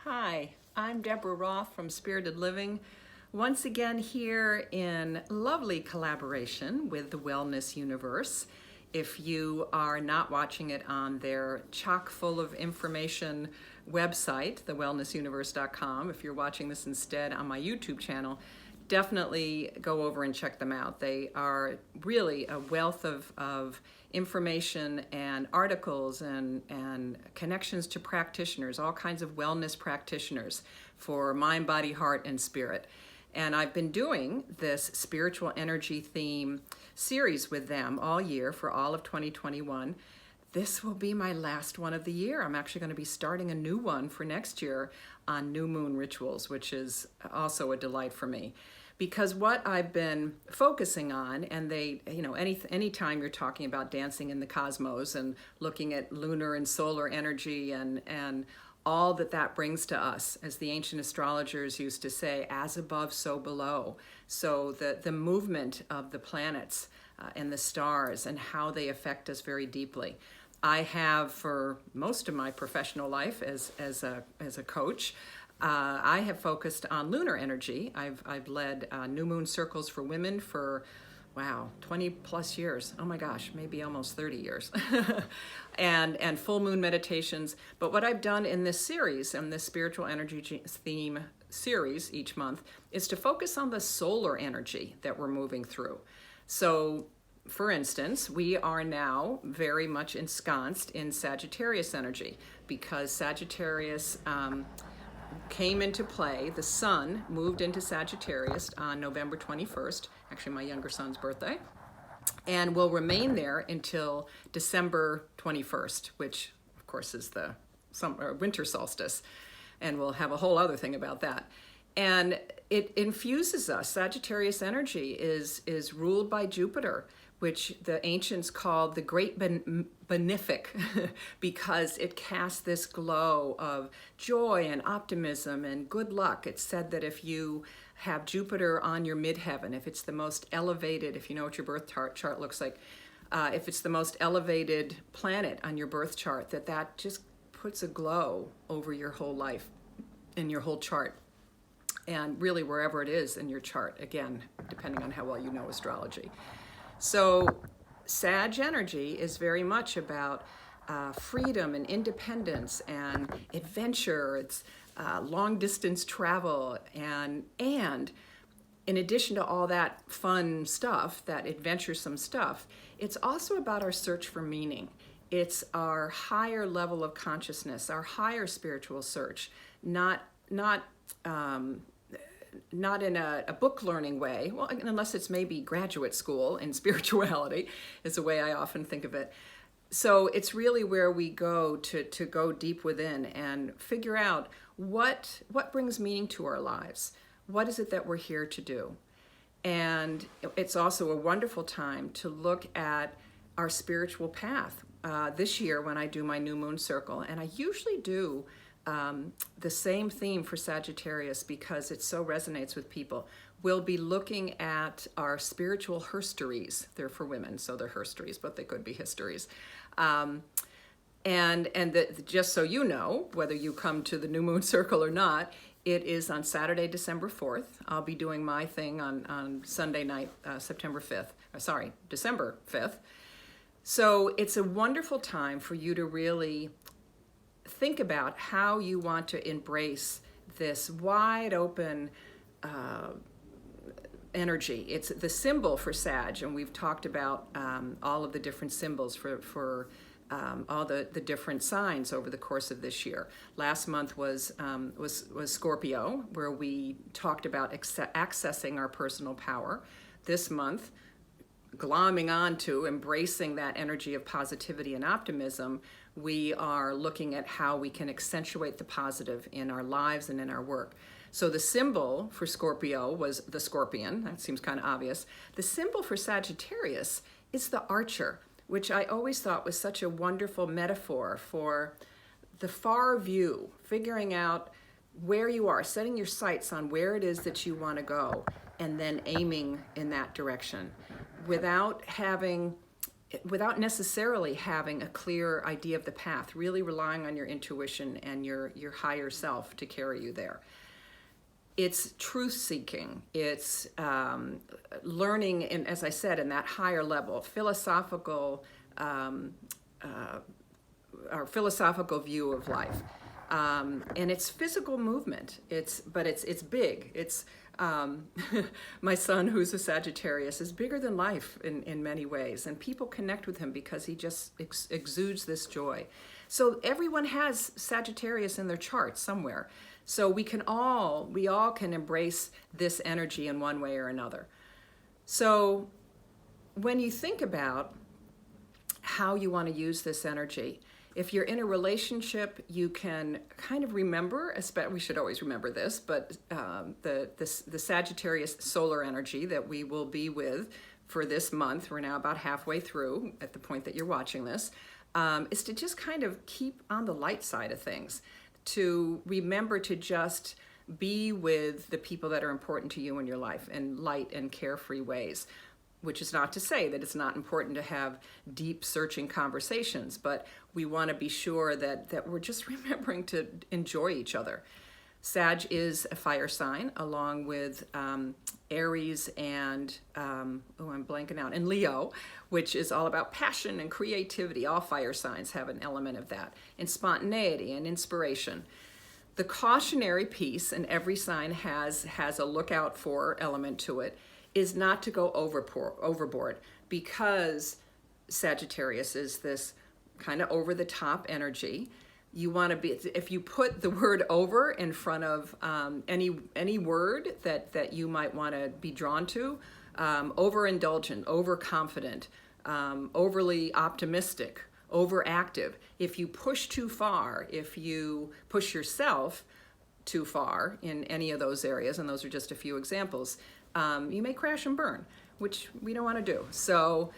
Hi, I'm Deborah Roth from Spirited Living, once again here in lovely collaboration with the Wellness Universe. If you are not watching it on their chock full of information website, thewellnessuniverse.com, if you're watching this instead on my YouTube channel, definitely go over and check them out. They are really a wealth of information and articles and connections to practitioners, all kinds of wellness practitioners for mind, body, heart, and spirit. And I've been doing this spiritual energy theme series with them all year for all of 2021. This will be my last one of the year. I'm actually going to be starting a new one for next year on new moon rituals, which is also a delight for me. Because what I've been focusing on, and anytime you're talking about dancing in the cosmos and looking at lunar and solar energy and all that brings to us, as the ancient astrologers used to say, as above, so below. So the movement of the planets and the stars and how they affect us very deeply. I have, for most of my professional life as a coach, I have focused on lunar energy. I've led new moon circles for women for, 20 plus years. Oh my gosh, maybe almost 30 years. and full moon meditations. But what I've done in this series, and this spiritual energy theme series each month, is to focus on the solar energy that we're moving through. So, for instance, we are now very much ensconced in Sagittarius energy because Sagittarius came into play. The sun moved into Sagittarius on November 21st, actually my younger son's birthday, and will remain there until December 21st, which of course is the winter solstice, and we'll have a whole other thing about that. And it infuses us. Sagittarius energy is ruled by Jupiter, which the ancients called the great benefic because it casts this glow of joy and optimism and good luck. It's said that if you have Jupiter on your midheaven, if it's the most elevated, if you know what your birth chart looks like, if it's the most elevated planet on your birth chart, that just puts a glow over your whole life and your whole chart. And really wherever it is in your chart, again, depending on how well you know astrology. So Sag energy is very much about freedom and independence and adventure. It's long distance travel and in addition to all that fun stuff, that adventuresome stuff, it's also about our search for meaning. It's our higher level of consciousness, our higher spiritual search, not in a book learning way, well, unless it's maybe graduate school in spirituality is the way I often think of it. So it's really where we go to go deep within and figure out what brings meaning to our lives. What is it that we're here to do? And it's also a wonderful time to look at our spiritual path. This year when I do my new moon circle, and I usually do the same theme for Sagittarius because it so resonates with people. We'll be looking at our spiritual histories. They're for women, so they're histories, but they could be histories. Just so you know, whether you come to the new moon circle or not, it is on Saturday, December 4th. I'll be doing my thing on Sunday night, December 5th. So it's a wonderful time for you to really think about how you want to embrace this wide open energy. It's the symbol for Sag, and we've talked about all of the different symbols for all the different signs over the course of this year. Last month was Scorpio, where we talked about accessing our personal power. This month, glomming on to embracing that energy of positivity and optimism, we are looking at how we can accentuate the positive in our lives and in our work. So the symbol for Scorpio was the scorpion. That seems kind of obvious. The symbol for Sagittarius is the archer, which I always thought was such a wonderful metaphor for the far view, figuring out where you are, setting your sights on where it is that you want to go, and then aiming in that direction without having without necessarily having a clear idea of the path, really relying on your intuition and your higher self to carry you there. It's truth seeking. It's learning, and as I said, in that higher level, philosophical, our philosophical view of life. And it's physical movement. It's big. It's my son, who's a Sagittarius, is bigger than life in many ways, and people connect with him because he just exudes this joy. So everyone has Sagittarius in their chart somewhere. So we all can embrace this energy in one way or another. So when you think about how you want to use this energy, if you're in a relationship, you can kind of remember, we should always remember this, but the Sagittarius solar energy that we will be with for this month, we're now about halfway through at the point that you're watching this, is to just kind of keep on the light side of things, to remember to just be with the people that are important to you in your life in light and carefree ways. Which is not to say that it's not important to have deep searching conversations, but we want to be sure that we're just remembering to enjoy each other. Sag is a fire sign, along with Aries and, I'm blanking out, and Leo, which is all about passion and creativity. All fire signs have an element of that, and spontaneity and inspiration. The cautionary piece, and every sign has a look out for element to it, is not to go overboard, because Sagittarius is this kind of over the top energy. You want to be, if you put the word over in front of any word that you might want to be drawn to, overindulgent, overconfident, overly optimistic, overactive. If you push too far, if you push yourself too far in any of those areas, and those are just a few examples, you may crash and burn, which we don't want to do. So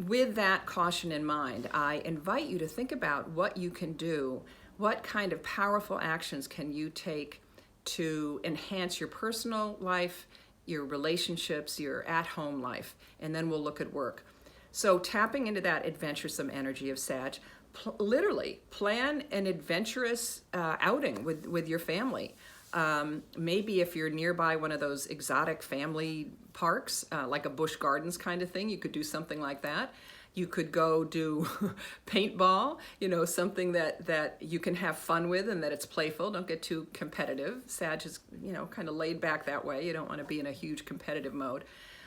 with that caution in mind, I invite you to think about what you can do, what kind of powerful actions can you take to enhance your personal life, your relationships, your at-home life, and then we'll look at work. So tapping into that adventuresome energy of Sag, literally plan an adventurous outing with your family. Maybe if you're nearby one of those exotic family parks, like a Busch Gardens kind of thing, you could do something like that. You could go do paintball, something that you can have fun with and that it's playful. Don't get too competitive. Sag is, kind of laid back that way. You don't want to be in a huge competitive mode.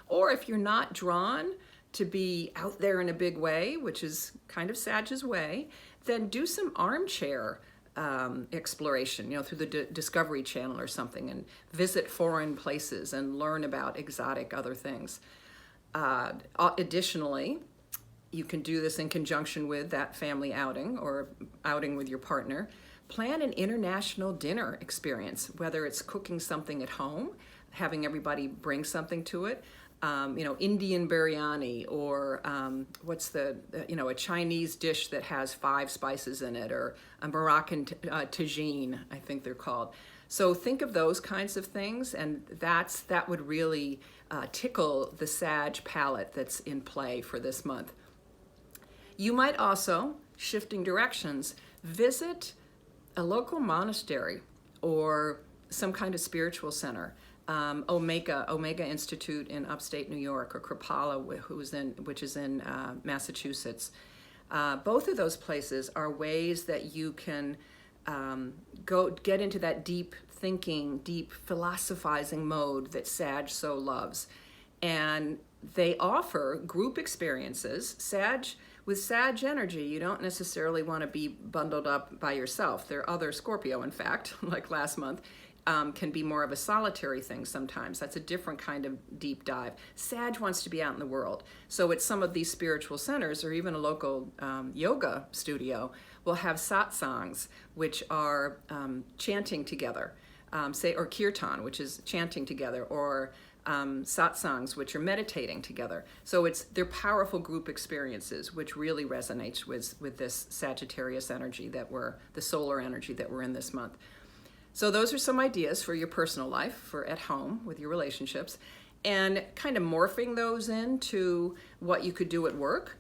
Or if you're not drawn to be out there in a big way, which is kind of Sag's way, then do some armchair exploration, through the Discovery Channel or something, and visit foreign places and learn about exotic other things. Additionally, you can do this in conjunction with that family outing or outing with your partner. Plan an international dinner experience, whether it's cooking something at home, having everybody bring something to it, Indian biryani, or a Chinese dish that has 5 spices in it, or a Moroccan tagine, I think they're called. So think of those kinds of things, and that would really tickle the Sag palette that's in play for this month. You might also, shifting directions, visit a local monastery or some kind of spiritual center. Omega Institute in upstate New York, or Kripalu, which is in Massachusetts. Both of those places are ways that you can go get into that deep thinking, deep philosophizing mode that Sag so loves. And they offer group experiences. With Sag energy, you don't necessarily want to be bundled up by yourself. There are other Scorpio, in fact, like last month, can be more of a solitary thing sometimes. That's a different kind of deep dive. Sag wants to be out in the world. So at some of these spiritual centers, or even a local yoga studio, will have satsangs, which are chanting together, or kirtan, which is chanting together, or satsangs, which are meditating together. So they're powerful group experiences, which really resonates with this Sagittarius energy the solar energy that we're in this month. So those are some ideas for your personal life, for at home with your relationships. and kind of morphing those into what you could do at work.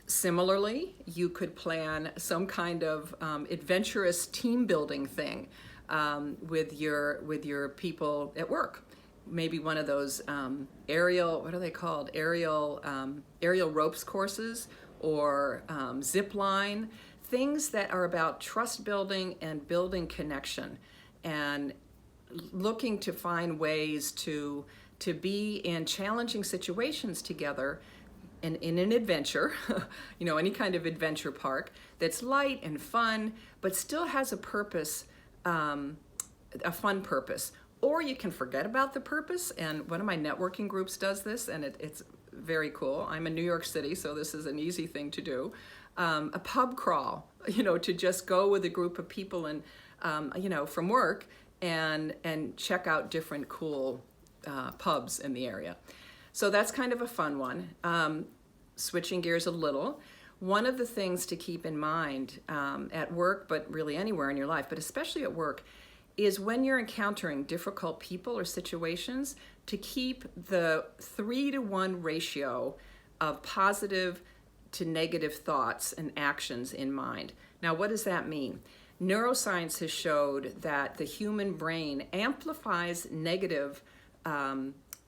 Similarly, you could plan some kind of adventurous team building thing with your people at work. Maybe one of those aerial, what are they called? Aerial ropes courses, or zip line, things that are about trust building and building connection, and looking to find ways to be in challenging situations together in an adventure, any kind of adventure park that's light and fun, but still has a purpose, a fun purpose. Or you can forget about the purpose, and one of my networking groups does this, and it's very cool. I'm in New York City, so this is an easy thing to do. A pub crawl, to just go with a group of people and, from work and check out different cool pubs in the area. So that's kind of a fun one. Switching gears a little, one of the things to keep in mind at work, but really anywhere in your life, but especially at work, is when you're encountering difficult people or situations, to keep the 3-to-1 ratio of positive to negative thoughts and actions in mind. Now, what does that mean? Neuroscience has showed that the human brain amplifies negative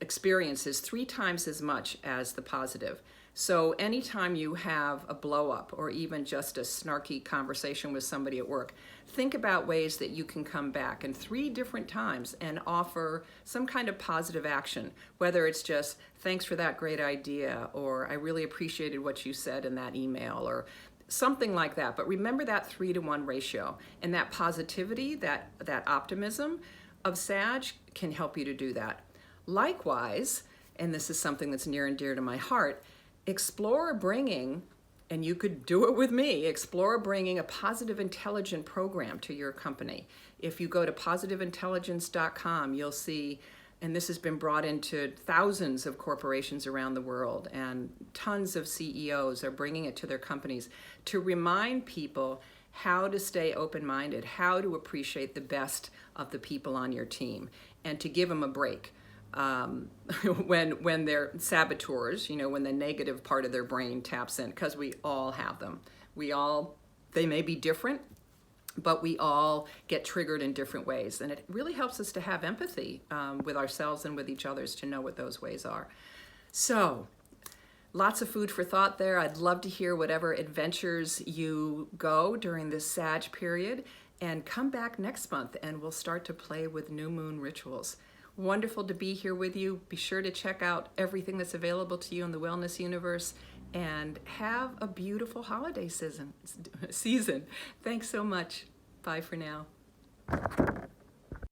experiences 3 times as much as the positive. So anytime you have a blow up or even just a snarky conversation with somebody at work, think about ways that you can come back in 3 different times and offer some kind of positive action, whether it's just thanks for that great idea, or I really appreciated what you said in that email, or something like that. But remember that 3-to-1 ratio, and that positivity, that optimism of Sag can help you to do that. Likewise, and this is something that's near and dear to my heart, explore bringing, and you could do it with me, explore bringing a positive intelligence program to your company. If you go to positiveintelligence.com, you'll see, and this has been brought into thousands of corporations around the world, and tons of CEOs are bringing it to their companies to remind people how to stay open-minded, how to appreciate the best of the people on your team, and to give them a break. When they're saboteurs, when the negative part of their brain taps in, because we all have them. They may be different, but we all get triggered in different ways. And it really helps us to have empathy with ourselves and with each other, to know what those ways are. So, lots of food for thought there. I'd love to hear whatever adventures you go during this Sag period, and come back next month and we'll start to play with new moon rituals. Wonderful to be here with you. Be sure to check out everything that's available to you in the Wellness Universe, and have a beautiful holiday season. Thanks so much. Bye for now.